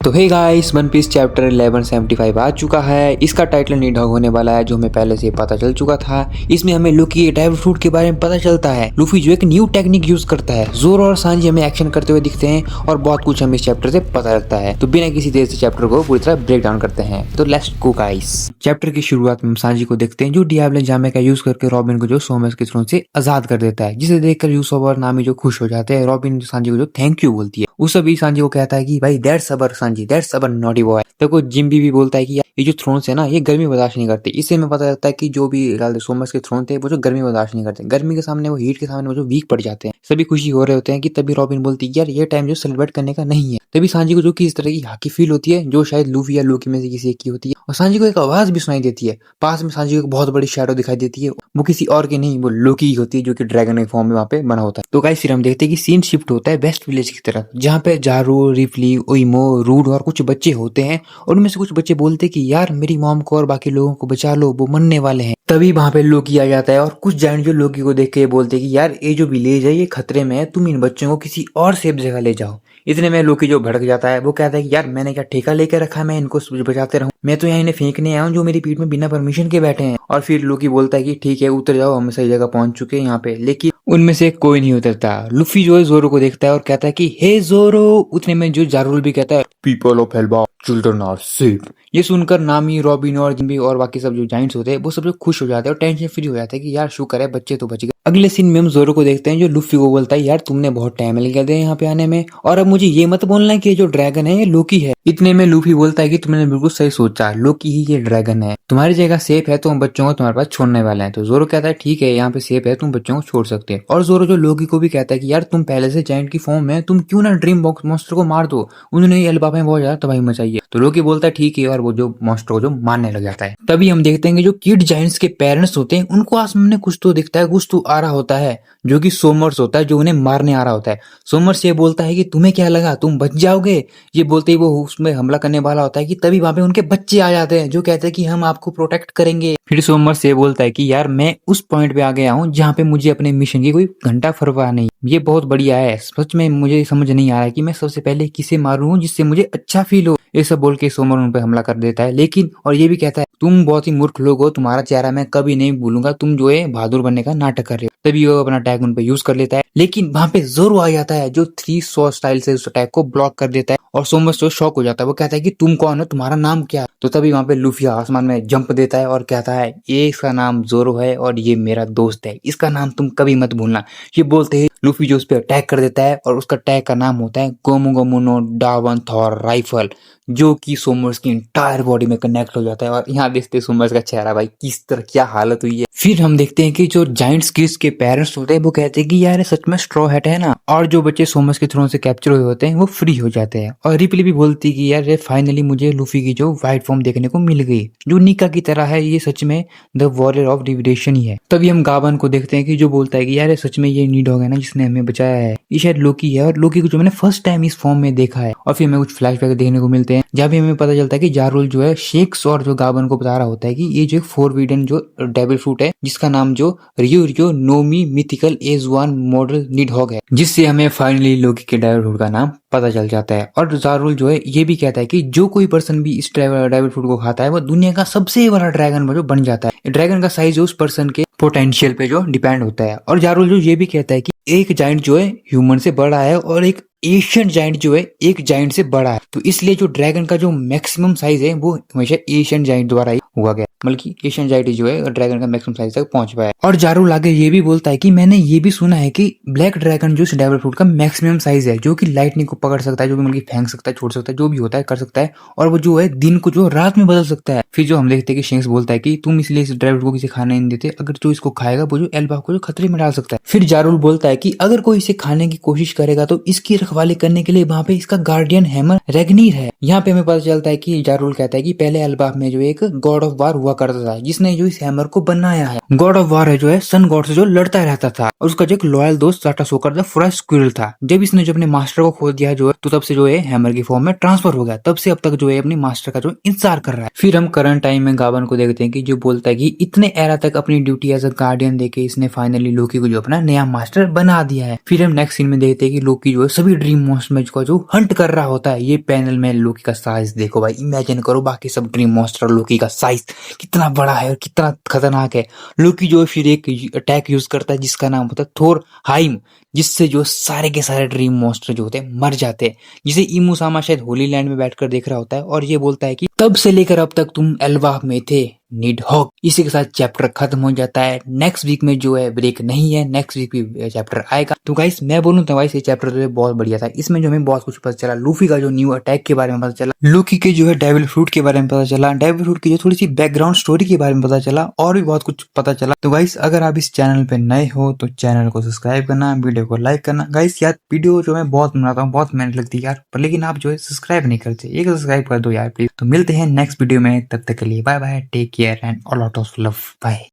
तो hey guys, one piece chapter 1175 आ चुका है। इसका टाइटल नीडॉग होने वाला है, जो हमें पहले से पता चल चुका था। इसमें हमें लूफी के डायवर फ्रूट के बारे में पता चलता है। लूफी जो एक न्यू टेक्निक यूज करता है। जोरो और सांजी हमें एक्शन करते हुए दिखते हैं और बहुत कुछ हमें इस चैप्टर से पता लगता है। तो बिना किसी देर से चैप्टर को पूरी तरह ब्रेक डाउन करते हैं। तो लेट्स गो गाइस। चैप्टर की शुरुआत में सांजी को देखते हैं, जो डियाब्लो जामे का यूज करके रॉबिन को जो सोमस के थ्रोन से आजाद कर देता है, जिसे देखकर यूसुफ और नामी जो खुश हो जाते हैं। रॉबिन सांजी को जो थैंक यू बोलती है। उस सभी सांजी को कहता है कि भाई दैट्स सबर सांजी, दैट्स सबर नॉटी बॉय। देखो जिम्बी भी बोलता है कि यार ये जो थ्रोन्स है ना, ये गर्मी बर्दाश्त नहीं करते। इससे हमें पता लगता है कि जो भी सोमस के थ्रोन थे वो जो गर्मी बर्दाश्त नहीं करते। गर्मी के सामने वो हीट के सामने वो जो वीक पड़ जाते हैं। सभी खुशी हो रहे होते हैं कि तभी रॉबिन बोलती है यार ये टाइम जो सेलिब्रेट करने का नहीं है। तभी सांजी को जो कि इस तरह की हाकी फील होती है, जो शायद लूफी या लोकी में से किसी एक की होती है। और सांजी को एक आवाज भी सुनाई देती है। पास में सांजी को एक बहुत बड़ी शैडो दिखाई देती है। वो किसी और की नहीं, वो लोकी की होती है, जो कि ड्रैगन के फॉर्म में वहाँ पे बना होता है। तो गाइस फिर हम देखते हैं कि सीन शिफ्ट होता है वेस्ट विलेज की तरफ, जहाँ पे जारू, रिफली, ओइमो, रूड और कुछ बच्चे होते हैं। और उनमें से कुछ बच्चे बोलते हैं कि यार मेरी मॉम को और बाकी लोगों को बचा लो, वो मरने वाले हैं। तभी वहां पे लोकी आ जाता है और कुछ जाइंट जो लोकी को देख के बोलते हैं कि यार ये जो विलेज है ये खतरे में है, तुम इन बच्चों को किसी और सेफ जगह ले जाओ। इतने में लोकी जो भड़क जाता है, वो कहता है कि यार मैंने क्या ठेका लेके रखा है मैं इनको बचाते रहूं? मैं तो यहाँ इन्हें फेंकने आया हूँ जो मेरी पीठ में बिना परमिशन के बैठे हैं। और फिर लोकी बोलता है कि ठीक है उतर जाओ, हम सही जगह पहुंच चुके हैं यहाँ पे। लेकिन उनमें से कोई नहीं उतरता। लूफी जो है जोरो को देखता है और कहता है कि हे जोरो। उतने में जो जारुल भी कहता है पीपल ऑफ हेल्बा चिल्ड्रन आर सेफ। ये सुनकर नामी, रॉबिन और जिम्बी और बाकी सब जो जाइंट्स होते हैं वो सब जो खुश हो जाते हैं और टेंशन फ्री हो जाते हैं कि यार शुक्र है बच्चे तो बच गए। अगले सीन में हम जोरो को देखते हैं, जो लूफी को बोलता है यार तुमने बहुत टाइम लगा दिया यहाँ पे आने में, और अब मुझे ये मत बोलना कि जो ड्रैगन है ये लोकी है। इतने में लूफी बोलता है कि तुमने बिल्कुल सही सोचा, लोकी ही ये ड्रैगन है। तुम्हारी जगह सेफ है तो हम बच्चों को तुम्हारे पास छोड़ने वाले हैं। तो जोरो कहता है ठीक है यहाँ पे सेफ है, तुम बच्चों को छोड़ सकते हैं। और जोरो जो लोकी को भी कहता है कि यार तुम पहले से जाइंट की फॉर्म में, तुम क्यों ना ड्रीम बॉक्स मॉन्स्टर को मार दो, उन्होंने एल्बा में बहुत ज्यादा तबाही मचाई है। तो लोकी बोलता है ठीक है, और वो जो मॉन्स्टर को जो मारने लग जाता है। तभी हम देखते हैं कि जो किड जाइंट्स के पेरेंट्स होते हैं उनको आसमान में कुछ तो दिखता है, कुछ तो आ रहा होता है, जो कि सोमर्स होता है, जो उन्हें मारने आ रहा होता है। सोमर्स ये बोलता है कि तुम्हें क्या लगा तुम बच जाओगे? ये बोलते ही वो उसमें हमला करने वाला होता है कि तभी वहां पे उनके बच्चे आ जाते हैं, जो कहते हैं कि हम आपको प्रोटेक्ट करेंगे। फिर सोमर्स ये बोलता है कि यार मैं उस पॉइंट पे आ गया हूँ जहाँ पे मुझे अपने मिशन की कोई घंटा परवाह नहीं। ये बहुत बढ़िया है, सच में मुझे समझ नहीं आ रहा है कि मैं सबसे पहले किसे मारूं जिससे मुझे अच्छा फील हो। ये सब बोल के सोमर उन पे हमला कर देता है। लेकिन और ये भी कहता है तुम बहुत ही मूर्ख लोग हो, तुम्हारा चेहरा मैं कभी नहीं भूलूंगा, तुम जो है बहादुर बनने का नाटक कर रहे हो। तभी वो अपना अटैक उन पे यूज कर लेता है। लेकिन वहां पे जोरो आ जाता है, जो 300 स्टाइल से उस अटैक को ब्लॉक कर देता है। और सोमस जो शॉक हो जाता है, वो कहता है कि तुम कौन हो, तुम्हारा नाम क्या है? तो तभी वहां पे लूफी आसमान में जंप देता है और कहता है ये इसका नाम जोरो है और ये मेरा दोस्त है, इसका नाम तुम कभी मत भूलना। ये बोलते ही लूफी जो उस पर अटैक कर देता है, और उसका अटैक का नाम होता है गोमू गोमू नो डावन थॉर राइफल, जो कि सोमर्स की इंटायर बॉडी में कनेक्ट हो जाता है। और यहाँ देखते हैं सोमर्स का चेहरा, भाई किस तरह क्या हालत हुई है। फिर हम देखते हैं कि जो जाइंट्स किड्स के पेरेंट्स होते हैं वो कहते हैं कि यार सच में स्ट्रॉ हैट है ना। और जो बच्चे सोमर्स के थ्रोन से कैप्चर हुए होते हैं वो फ्री हो जाते हैं। और रिपली भी बोलती है कि यार फाइनली मुझे लूफी की जो व्हाइट फॉर्म देखने को मिल गई, जो निका की तरह है। ये सच में द वॉरियर ऑफ लिबरेशन ही है। तभी हम गावन को देखते हैं कि जो बोलता है कि यार सच में ये नीडॉग है ना जिसने हमें बचाया है, ये शायद लोकी है। और लोकी को जो मैंने फर्स्ट टाइम इस फॉर्म में देखा है। और फिर हमें कुछ फ्लैशबैक देखने को मिलते हैं, जहाँ भी हमें पता चलता है कि जारुल जो है शेक्स और जो गावन को बता रहा होता है कि ये जो एक फोरबिडन जो डेविल फ्रूट है, जिसका नाम जो रियो रियो Nomi mythical as one model नीडॉग है, जिससे हमें फाइनली लोकी के डेविल फ्रूट का नाम पता चल जाता है। और जारुल जो है ये भी कहता है कि जो कोई पर्सन भी इस डेविल फ्रूट को खाता है वो दुनिया का सबसे बड़ा ड्रैगन जो बन जाता है। ड्रैगन का साइज उस पर्सन के पोटेंशियल पे जो डिपेंड होता है। और जारुल जो ये भी कहता है कि एक जाइंट जो है ह्यूमन से बड़ा है और एक एशियन जाइंट जो है एक जाइंट से बड़ा है। तो इसलिए जो ड्रैगन का जो मैक्सिमम साइज है वो हमेशा एशियन जाइंट द्वारा ही हुआ गया, मतलब कि एशियन जाइंट जो है ड्रैगन का मैक्सिमम साइज तक पहुंच पाया। और जारुल आगे ये भी बोलता है कि मैंने ये भी सुना है कि ब्लैक ड्रैगन जो डेविल फ्रूट का मैक्सिमम साइज है, जो कि लाइटनिंग को पकड़ सकता है, जो कि मतलब फेंक सकता है, छोड़ सकता है, जो भी होता है कर सकता है। और वो जो है दिन को जो रात में बदल सकता है। फिर जो हम देखते हैं कि शेंक्स बोलता है कि तुम इसलिए इस ड्रैगन को किसी खाने नहीं देते, अगर जो इसको खाएगा वो जो एल्बा को जो खतरे में डाल सकता है। फिर जारुल बोलता है कि अगर कोई इसे खाने की कोशिश करेगा तो इसकी रखवाली करने के लिए वहाँ पे इसका गार्डियन हैमर रेगनीर है। यहाँ पे हमें पता चलता है कि जारुल कहता है कि पहले एल्बा में जो एक गॉड ऑफ वार हुआ करता था, जिसने जो इस हैमर को बनाया है। गॉड ऑफ वार है जो है सन गॉड से जो लड़ता रहता था। और उसका जो एक लॉयल दोस्त टाटा सोकर था फॉरेस्ट स्क्विरल था। जब इसने जो अपने मास्टर को खो दिया जो है, तो तब से जो है हैमर की फॉर्म में ट्रांसफर हो गया। तब से अब तक जो है अपनी मास्टर का जो इंतजार कर रहा है। फिर हम करंट टाइम में गावन को देखते हैं कि जो बोलता है कि इतने एरा तक अपनी ड्यूटी एज अ गार्डियन देके इसने फाइनली लोकी को जो अपना नया मास्टर बना दिया है। फिर हम नेक्स्ट सीन में देखते हैं कि लोकी जो है सभी ड्रीम मॉन्स्टर का जो हंट कर रहा होता है। ये पैनल में लोकी का साइज देखो भाई, इमेजिन करो बाकी सब ड्रीम मॉन्स्टर लोकी का साइज कितना बड़ा है और कितना खतरनाक है। लोकी जो है फिर एक अटैक यूज करता है जिसका नाम होता है थोर हाइम, जिससे जो सारे के सारे ड्रीम मॉन्स्टर जो होते हैं मर जाते हैं। जिसे इमूसामा शायद होली लैंड में बैठकर देख रहा होता है और ये बोलता है कि तब से लेकर अब तक तुम एल्वा में थे नीडहॉग। इसी के साथ चैप्टर खत्म हो जाता है। नेक्स्ट वीक में जो है ब्रेक नहीं है, नेक्स्ट वीक भी चैप्टर आएगा। तो गाइस मैं बोलूं तो गाइस ये चैप्टर जो है बहुत बढ़िया था। इसमें जो हमें बहुत कुछ पता चला, लूफी का जो न्यू अटैक के बारे में पता चला, लूकी के जो है डेविल फ्रूट के बारे में पता चला, डेविल फ्रूट की जो थोड़ी सी बैकग्राउंड स्टोरी के बारे में पता चला और भी बहुत कुछ पता चला। तो गाइस अगर आप इस चैनल पे नए हो तो चैनल को सब्सक्राइब करना, वीडियो को लाइक करना। गाइस यार वीडियो जो मैं बहुत बनाता हूँ, बहुत मेहनत लगती है यार, पर लेकिन आप जो है सब्सक्राइब नहीं करते। एक सब्सक्राइब कर दो यार प्लीज। तो मिलते हैं नेक्स्ट वीडियो में, तब तक के लिए bye bye, take care and all out of love, bye.